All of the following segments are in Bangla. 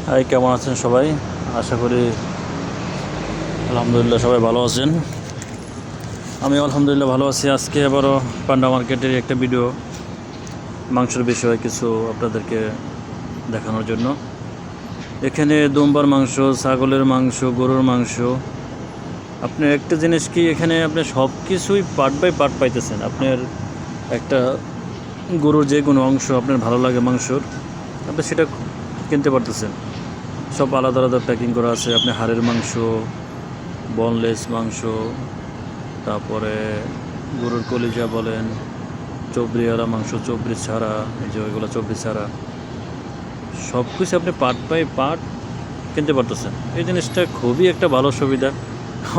হাই, কেমন আছেন সবাই? আশা করি আলহামদুলিল্লাহ সবাই ভালো আছেন। আমি আলহামদুলিল্লাহ ভালো আছি। আজকে আবারও পান্ডা মার্কেটের একটা ভিডিও, মাংসের বিষয়ে কিছু আপনাদেরকে দেখানোর জন্য। এখানে দুম্বার মাংস, ছাগলের মাংস, গরুর মাংস, আপনি একটা জিনিস কি, এখানে আপনি সব কিছুই পার্ট বাই পার্ট পাইতেছেন। আপনার একটা গরুর যে কোনো অংশ আপনার ভালো লাগে মাংসর, আপনি সেটা কিনতে পারতেছেন। সব আলাদা আলাদা প্যাকিং করা আছে। আপনি হাড়ের মাংস, বনলেস মাংস, তারপরে গরুর কলিজা বলেন, চবড়িওয়ালা মাংস, চবড়ি ছাড়া, এই যে ওইগুলো চবড়ি ছাড়া, সব কিছু আপনি পার্ট বাই পার্ট কিনতে পারতেছেন। এই জিনিসটা খুবই একটা ভালো সুবিধা।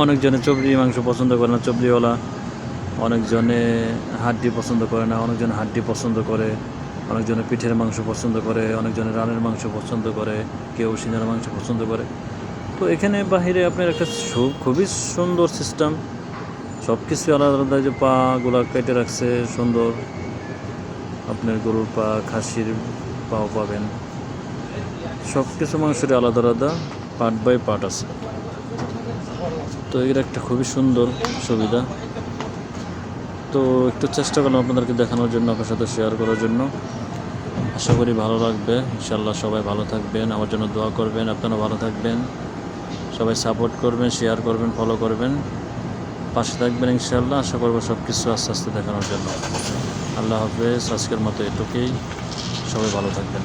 অনেকজনে চবড়ি মাংস পছন্দ করে না, চবড়িওয়ালা। অনেকজনে হাড্ডি পছন্দ করে না, অনেকজনে হাড্ডি পছন্দ করে। অনেকজনে পিঠের মাংস পছন্দ করে, অনেকজনে রানের মাংস পছন্দ করে, কেউ সিনার মাংস পছন্দ করে। তো এখানে বাহিরে আপনার একটা খুবই সুন্দর সিস্টেম। সব কিছু আলাদা আলাদা, যে পাগুলা কেটে রাখছে সুন্দর। আপনার গরুর পা, খাসির পাও পাবেন। সব কিছু মাংসের আলাদা আলাদা পার্ট বাই পার্ট আছে। তো এর একটা খুবই সুন্দর সুবিধা। তো একটু চেষ্টা করলাম আপনাদেরকে দেখানোর জন্য, আপনার সাথে শেয়ার করার জন্য। আশা করি ভালো লাগবে। ইনশাল্লাহ সবাই ভালো থাকবেন, আমার জন্য দোয়া করবেন। আপনারা ভালো থাকবেন, সবাই সাপোর্ট করবেন, শেয়ার করবেন, ফলো করবেন, পাশে থাকবেন ইনশাআল্লাহ। আশা করবো সব কিছু আস্তে আস্তে দেখানোর জন্য। আল্লাহ হাফেজ। আজকের মতো এটুকুই। সবাই ভালো থাকবেন।